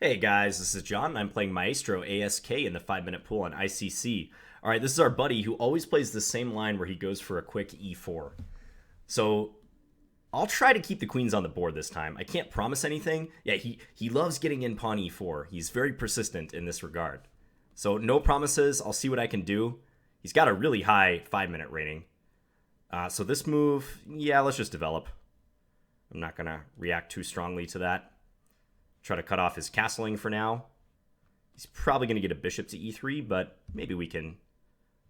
Hey guys, this is John, and I'm playing Maestro ASK in the 5-minute pool on ICC. Alright, this is our buddy who always plays the same line where he goes for a quick e4. So, I'll try to keep the queens on the board this time. I can't promise anything. Yeah, he loves getting in pawn e4. He's very persistent in this regard. So, no promises. I'll see what I can do. He's got a really high 5-minute rating. So this move, yeah, let's just develop. I'm not going to react too strongly to that. Try to cut off his castling for now. He's probably going to get a bishop to e3, but maybe we can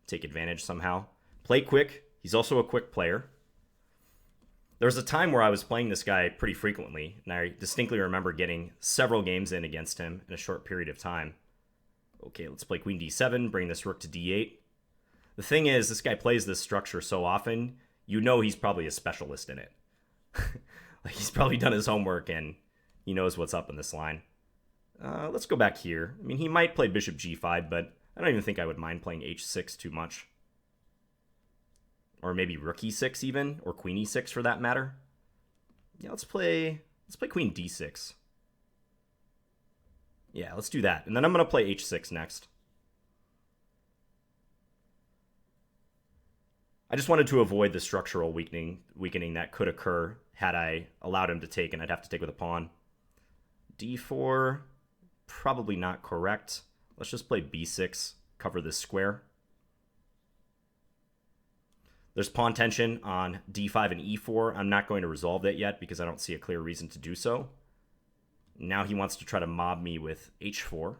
take advantage somehow. Play quick. He's also a quick player. There was a time where I was playing this guy pretty frequently, and I distinctly remember getting several games in against him in a short period of time. Okay, let's play queen d7, bring this rook to d8. The thing is, this guy plays this structure so often, you know he's probably a specialist in it. Like, he's probably done his homework and he knows what's up in this line. Let's go back here. I mean, he might play bishop g5, but I don't even think I would mind playing h6 too much. Or maybe rook e6 even, or queen e6 for that matter. Yeah, let's play queen d6. Yeah, let's do that. And then I'm going to play h6 next. I just wanted to avoid the structural weakening that could occur had I allowed him to take, and I'd have to take with a pawn. d4, probably not correct. Let's just play b6, cover this square. There's pawn tension on d5 and e4. I'm not going to resolve that yet because I don't see a clear reason to do so. Now he wants to try to mob me with h4.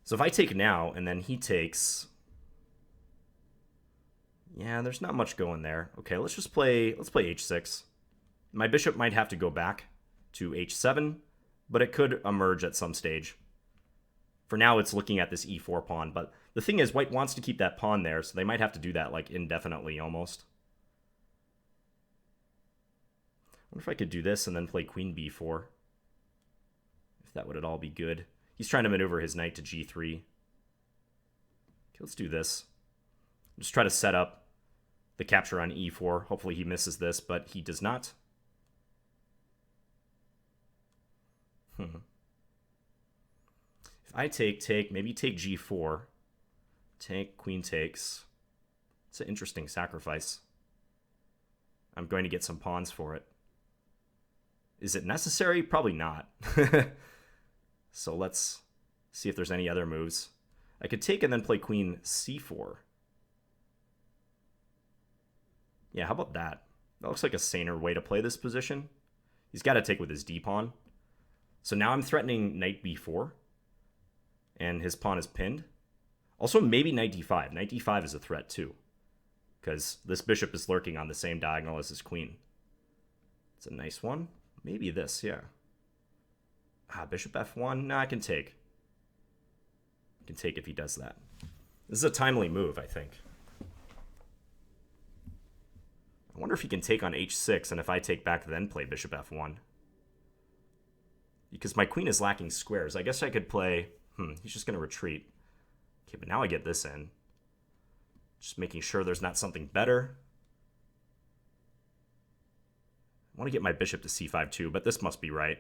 So if I take now and then he takes... Yeah, there's not much going there. Okay, let's play h6. My bishop might have to go back to h7, but it could emerge at some stage. For now, it's looking at this e4 pawn, but the thing is, white wants to keep that pawn there, so they might have to do that, like, indefinitely, almost. I wonder if I could do this and then play queen b4. If that would at all be good. He's trying to maneuver his knight to g3. Okay, let's do this. Just try to set up the capture on e4. Hopefully he misses this, but he does not. If I take, maybe take g4. Take, queen takes. It's an interesting sacrifice. I'm going to get some pawns for it. Is it necessary? Probably not. So let's see if there's any other moves. I could take and then play queen c4. Yeah, how about that? That looks like a saner way to play this position. He's got to take with his d-pawn. So now I'm threatening knight b4. And his pawn is pinned. Also, maybe knight d5. Knight d5 is a threat too, because this bishop is lurking on the same diagonal as his queen. It's a nice one. Maybe this, yeah. Bishop f1. No, I can take. I can take if he does that. This is a timely move, I think. I wonder if he can take on h6, and if I take back, then play bishop f1. Because my queen is lacking squares. I guess I could play... he's just going to retreat. Okay, but now I get this in. Just making sure there's not something better. I want to get my bishop to c5 too, but this must be right.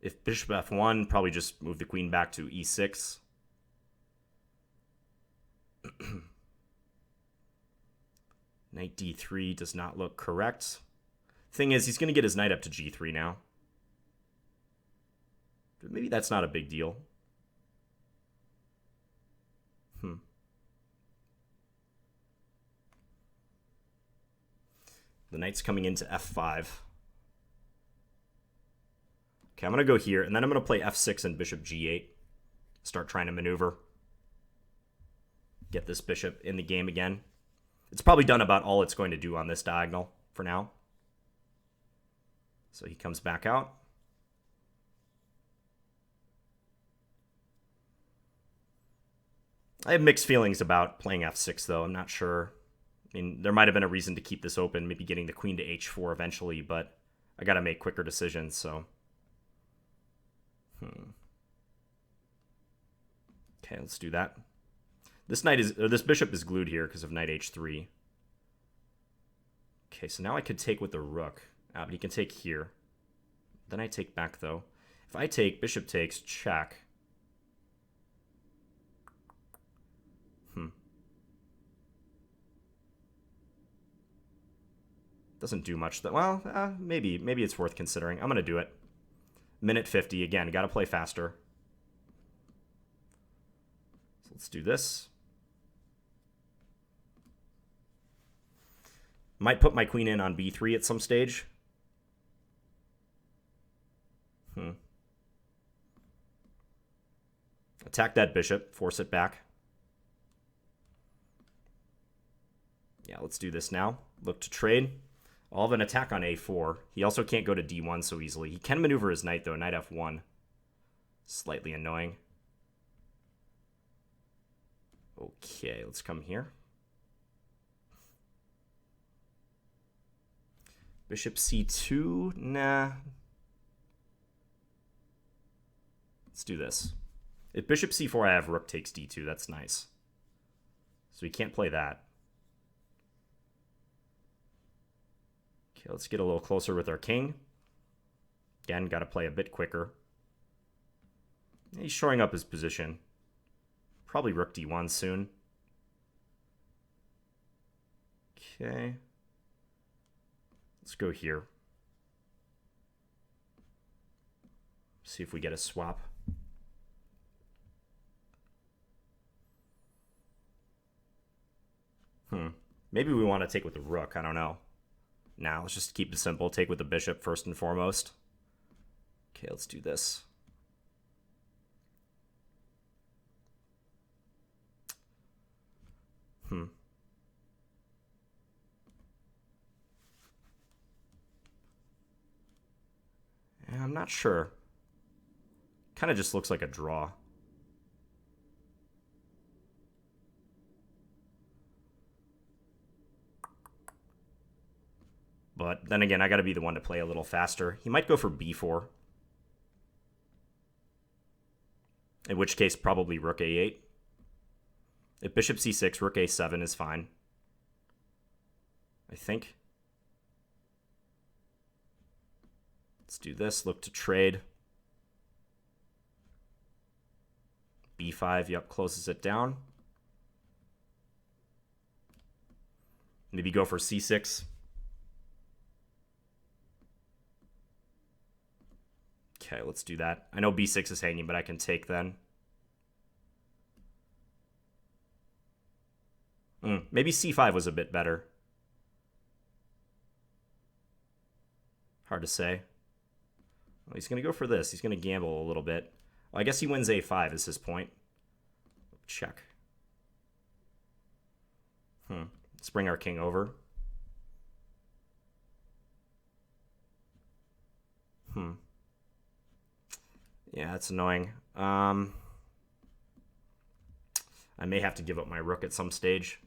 If bishop f1, probably just move the queen back to e6. Knight d3 does not look correct. Thing is, he's going to get his knight up to g3 now. But maybe that's not a big deal. The knight's coming into f5. Okay, I'm going to go here, and then I'm going to play f6 and bishop g8. Start trying to maneuver. Get this bishop in the game again. It's probably done about all it's going to do on this diagonal for now. So he comes back out. I have mixed feelings about playing f6, though. I'm not sure. I mean, there might have been a reason to keep this open, maybe getting the queen to h4 eventually, but I got to make quicker decisions, so... Okay, let's do that. This bishop is glued here because of knight h3. Okay, so now I could take with the rook. But he can take here. Then I take back, though. If I take, bishop takes, check. Doesn't do much. Well, maybe it's worth considering. I'm going to do it. Minute 50. Again, got to play faster. So let's do this. Might put my queen in on b3 at some stage. Attack that bishop. Force it back. Yeah, let's do this now. Look to trade. I'll have an attack on a4. He also can't go to d1 so easily. He can maneuver his knight, though. Knight f1. Slightly annoying. Okay, let's come here. Bishop c2? Nah. Let's do this. If bishop c4, I have rook takes d2. That's nice. So he can't play that. Okay, let's get a little closer with our king. Again, got to play a bit quicker. He's shoring up his position. Probably rook d1 soon. Okay. Let's go here. See if we get a swap. Maybe we want to take with the rook. I don't know. Now, let's just keep it simple. Take with the bishop first and foremost. Okay, let's do this. I'm not sure. Kind of just looks like a draw. But then again, I got to be the one to play a little faster. He might go for b4. In which case, probably rook a8. If bishop c6, rook a7 is fine. I think. Let's do this. Look to trade. b5, yep, closes it down. Maybe go for c6. Okay, let's do that. I know b6 is hanging, but I can take then. Maybe c5 was a bit better. Hard to say. Well, he's going to go for this. He's going to gamble a little bit. Well, I guess he wins a5 is his point. Check. Let's bring our king over. Yeah, that's annoying. I may have to give up my rook at some stage.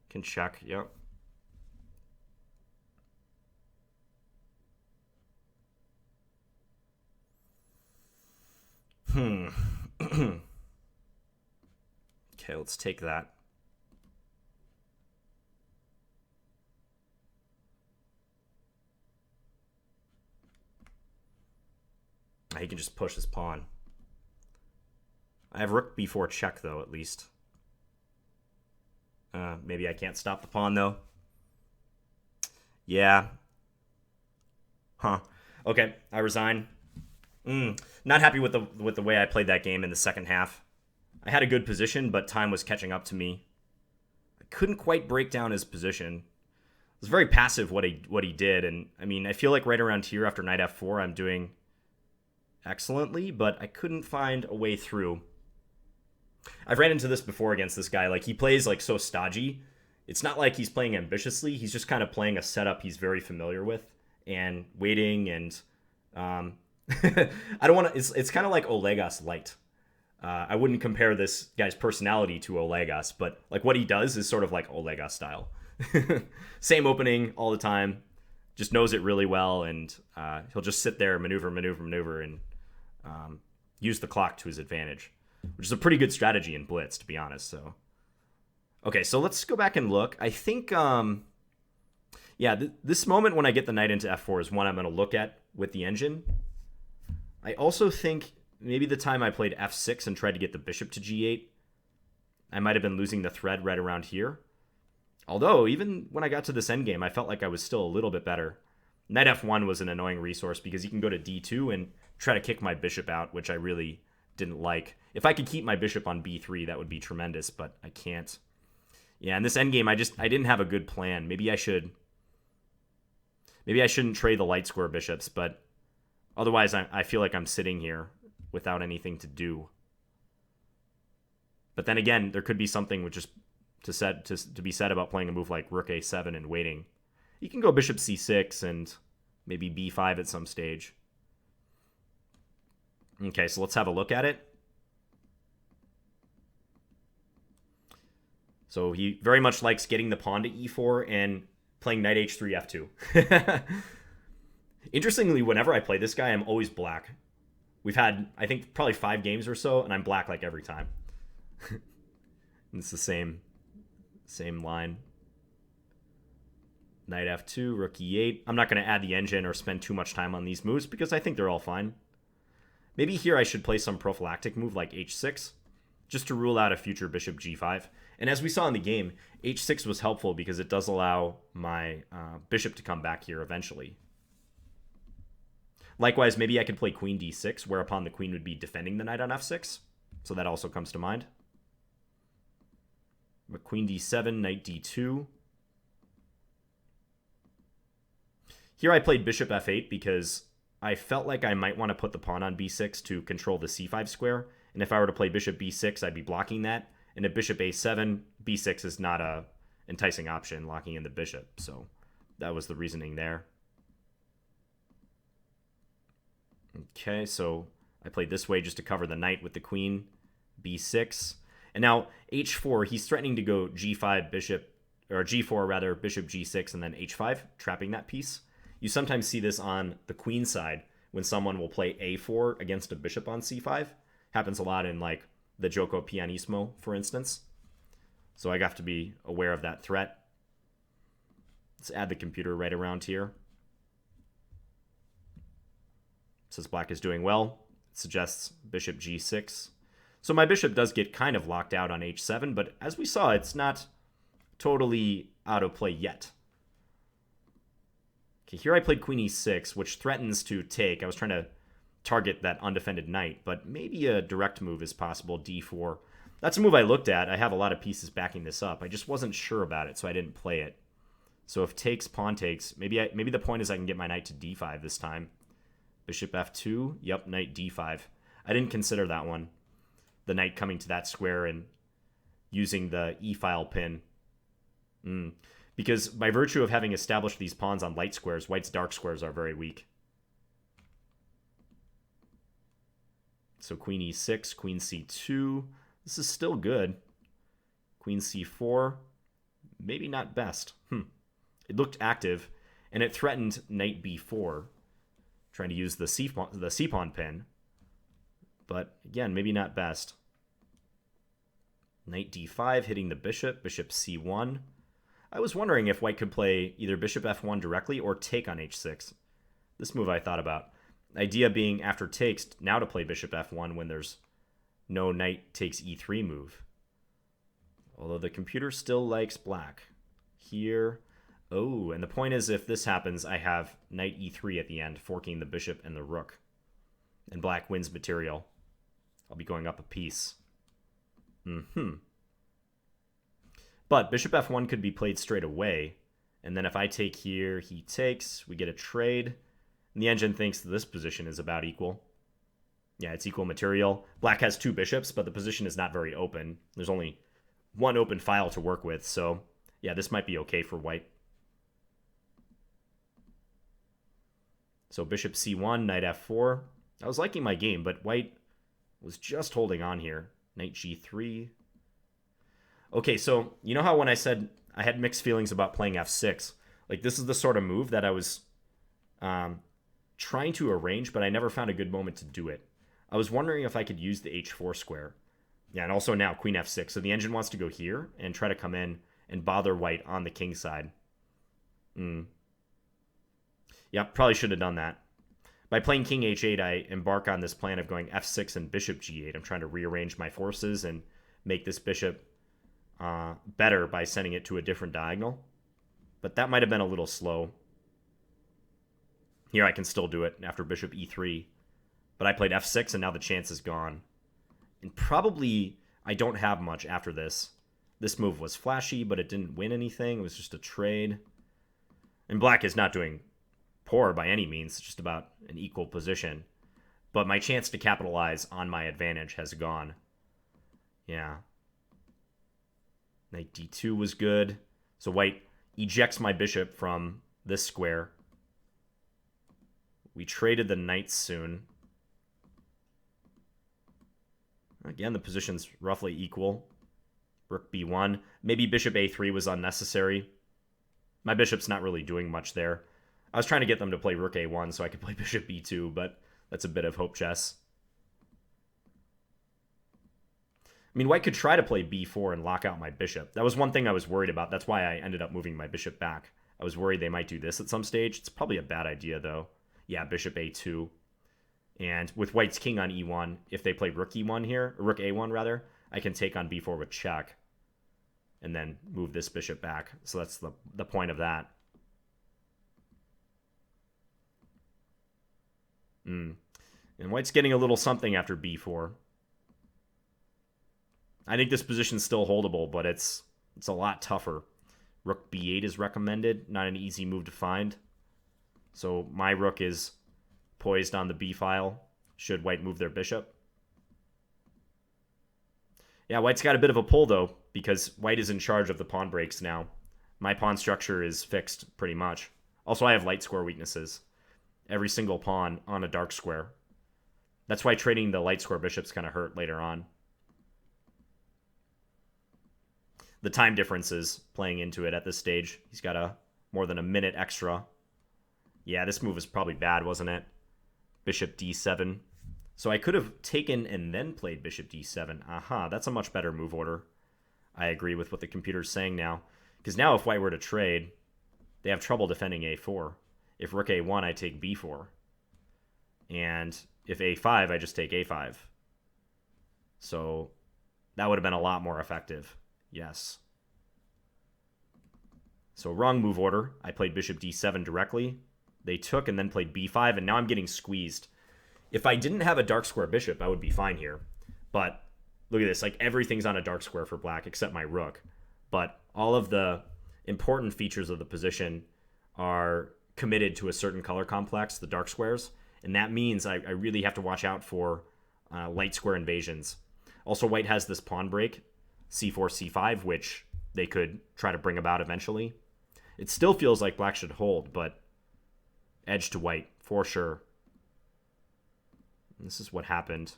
Can check, yep. Okay, let's take that. He can just push his pawn. I have rook b4 check, though, at least. Maybe I can't stop the pawn, though. Yeah. Okay, I resign. Not happy with the way I played that game in the second half. I had a good position, but time was catching up to me. I couldn't quite break down his position. It was very passive what he did, and I mean, I feel like right around here after knight f4, I'm doing excellently, but I couldn't find a way through. I've ran into this before against this guy. Like, he plays like so stodgy. It's not like he's playing ambitiously. He's just kind of playing a setup he's very familiar with and waiting. And I don't want to. It's kind of like Olegas light. I wouldn't compare this guy's personality to Olegas, but like what he does is sort of like Olegas style. Same opening all the time. Just knows it really well, and he'll just sit there, maneuver, and use the clock to his advantage, which is a pretty good strategy in Blitz, to be honest. So Okay, so let's go back and look. I think, yeah, this moment when I get the knight into f4 is one I'm going to look at with the engine. I also think maybe the time I played f6 and tried to get the bishop to g8, I might have been losing the thread right around here. Although, even when I got to this endgame, I felt like I was still a little bit better. Knight f1 was an annoying resource because you can go to d2 and try to kick my bishop out, which I really didn't like. If I could keep my bishop on b3, that would be tremendous, but I can't. Yeah, in this endgame, I didn't have a good plan. Maybe I shouldn't trade the light square bishops, but otherwise I feel like I'm sitting here without anything to do. But then again, there could be something which is to be said about playing a move like rook a7 and waiting. You can go bishop c6 and maybe b5 at some stage. Okay, so let's have a look at it. So he very much likes getting the pawn to e4 and playing knight h3 f2. Interestingly, whenever I play this guy, I'm always black. We've had, I think, probably 5 games or so, and I'm black like every time. It's the same line. Knight f2, rook e8. I'm not going to add the engine or spend too much time on these moves because I think they're all fine. Maybe here I should play some prophylactic move like h6, just to rule out a future bishop g5. And as we saw in the game, h6 was helpful because it does allow my bishop to come back here eventually. Likewise, maybe I could play queen d6, whereupon the queen would be defending the knight on f6. So that also comes to mind. But queen d7, knight d2. Here I played bishop f8 because I felt like I might want to put the pawn on b6 to control the c5 square. And if I were to play bishop b6, I'd be blocking that. And if bishop a7, b6 is not a enticing option, locking in the bishop. So that was the reasoning there. Okay, so I played this way just to cover the knight with the queen, b6. And now h4, he's threatening to go g5 bishop, or g4 rather, bishop g6, and then h5, trapping that piece. You sometimes see this on the queen side when someone will play a4 against a bishop on c5. Happens a lot in like the Gioco Pianissimo, for instance. So I have to be aware of that threat. Let's add the computer right around here. Says black is doing well. It suggests bishop g6. So my bishop does get kind of locked out on h7, but as we saw, it's not totally out of play yet. Okay, here I played queen e6, which threatens to take. I was trying to target that undefended knight, but maybe a direct move is possible, d4. That's a move I looked at. I have a lot of pieces backing this up. I just wasn't sure about it, so I didn't play it. So if takes, pawn takes, maybe the point is I can get my knight to d5 this time. Bishop f2, yep, knight d5. I didn't consider that one. The knight coming to that square and using the e-file pin. Because by virtue of having established these pawns on light squares, white's dark squares are very weak. So queen e6, queen c2. This is still good. Queen c4. Maybe not best. It looked active, and it threatened knight b4, trying to use the c-pawn pin. But again, maybe not best. Knight d5, hitting the bishop, bishop c1. I was wondering if white could play either bishop f1 directly or take on h6. This move I thought about. Idea being after takes, now to play bishop f1 when there's no knight takes e3 move. Although the computer still likes black. Here. Oh, and the point is if this happens, I have knight e3 at the end, forking the bishop and the rook. And black wins material. I'll be going up a piece. But bishop f1 could be played straight away. And then if I take here, he takes, we get a trade. And the engine thinks this position is about equal. Yeah, it's equal material. Black has 2 bishops, but the position is not very open. There's only one open file to work with. So yeah, this might be okay for white. So bishop c1, knight f4. I was liking my game, but white was just holding on here. Knight g3. Okay, so you know how when I said I had mixed feelings about playing f6? Like, this is the sort of move that I was trying to arrange, but I never found a good moment to do it. I was wondering if I could use the h4 square. Yeah, and also now queen f6. So the engine wants to go here and try to come in and bother white on the king side. Yeah, probably should have done that. By playing king h8, I embark on this plan of going f6 and bishop g8. I'm trying to rearrange my forces and make this bishop better by sending it to a different diagonal. But that might have been a little slow. Here I can still do it after bishop e3. But I played f6 and now the chance is gone. And probably I don't have much after this. This move was flashy, but it didn't win anything. It was just a trade. And black is not doing poor by any means. It's just about an equal position. But my chance to capitalize on my advantage has gone. Yeah. Knight d2 was good. So white ejects my bishop from this square. We traded the knights soon. Again, the position's roughly equal. Rook b1. Maybe bishop a3 was unnecessary. My bishop's not really doing much there. I was trying to get them to play rook a1 so I could play bishop b2, but that's a bit of hope chess. I mean, white could try to play b4 and lock out my bishop. That was one thing I was worried about. That's why I ended up moving my bishop back. I was worried they might do this at some stage. It's probably a bad idea, though. Yeah, bishop a2. And with white's king on e1, if they play rook e1 here, or rook a1 rather, I can take on b4 with check. And then move this bishop back. So that's the point of that. And white's getting a little something after b4. I think this position's still holdable, but it's a lot tougher. Rook b8 is recommended. Not an easy move to find. So my rook is poised on the b file. Should white move their bishop? Yeah, white's got a bit of a pull, though, because white is in charge of the pawn breaks now. My pawn structure is fixed, pretty much. Also, I have light square weaknesses. Every single pawn on a dark square. That's why trading the light square bishops kind of hurt later on. The time difference is playing into it at this stage. He's got more than a minute extra. Yeah, this move was probably bad, wasn't it? Bishop d7. So I could have taken and then played bishop d7. Aha, that's a much better move order. I agree with what the computer's saying now. Because now if white were to trade, they have trouble defending a4. If rook a1, I take b4. And if a5, I just take a5. So that would have been a lot more effective. Yes. So wrong move order. I played bishop d7 directly. They took and then played b5, and now I'm getting squeezed. If I didn't have a dark square bishop, I would be fine here. But look at this. Like, everything's on a dark square for black except my rook. But all of the important features of the position are committed to a certain color complex, the dark squares. And that means I really have to watch out for light square invasions. Also, white has this pawn break, c4, c5, which they could try to bring about eventually. It still feels like black should hold, but edge to white, for sure. This is what happened.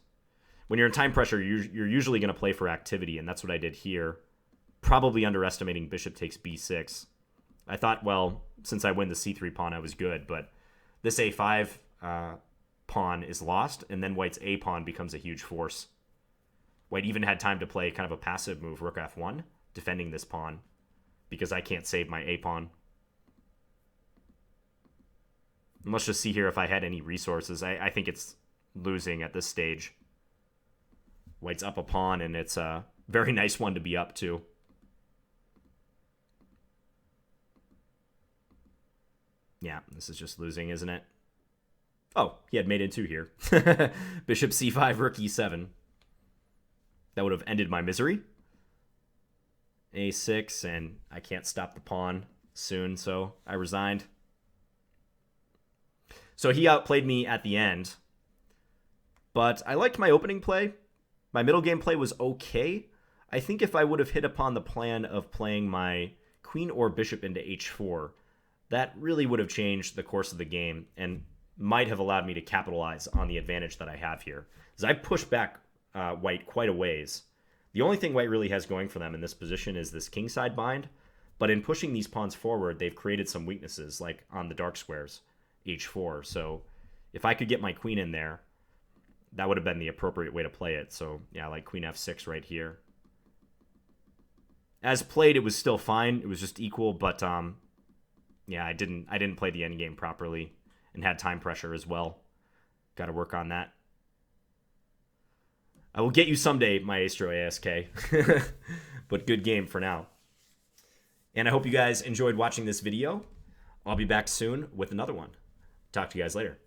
When you're in time pressure, you're usually going to play for activity, and that's what I did here. Probably underestimating bishop takes b6. I thought, well, since I win the c3 pawn, I was good, but this a5 pawn is lost, and then white's a pawn becomes a huge force. White even had time to play kind of a passive move, rook f1, defending this pawn, because I can't save my a pawn. And let's just see here if I had any resources. I think it's losing at this stage. White's up a pawn, and it's a very nice one to be up to. Yeah, this is just losing, isn't it? Oh, he had made it 2 here. Bishop c5, rook e7. That would have ended my misery. a6, and I can't stop the pawn soon, so I resigned. So he outplayed me at the end. But I liked my opening play. My middle game play was okay. I think if I would have hit upon the plan of playing my queen or bishop into h4, that really would have changed the course of the game and might have allowed me to capitalize on the advantage that I have here. As I push back white quite a ways. The only thing white really has going for them in this position is this kingside bind, but in pushing these pawns forward, they've created some weaknesses, like on the dark squares, h4. So if I could get my queen in there, that would have been the appropriate way to play it. So yeah, like queen f6 right here. As played, it was still fine. It was just equal, but yeah, I didn't play the endgame properly and had time pressure as well. Got to work on that. I will get you someday, Maestro ASK. But good game for now. And I hope you guys enjoyed watching this video. I'll be back soon with another one. Talk to you guys later.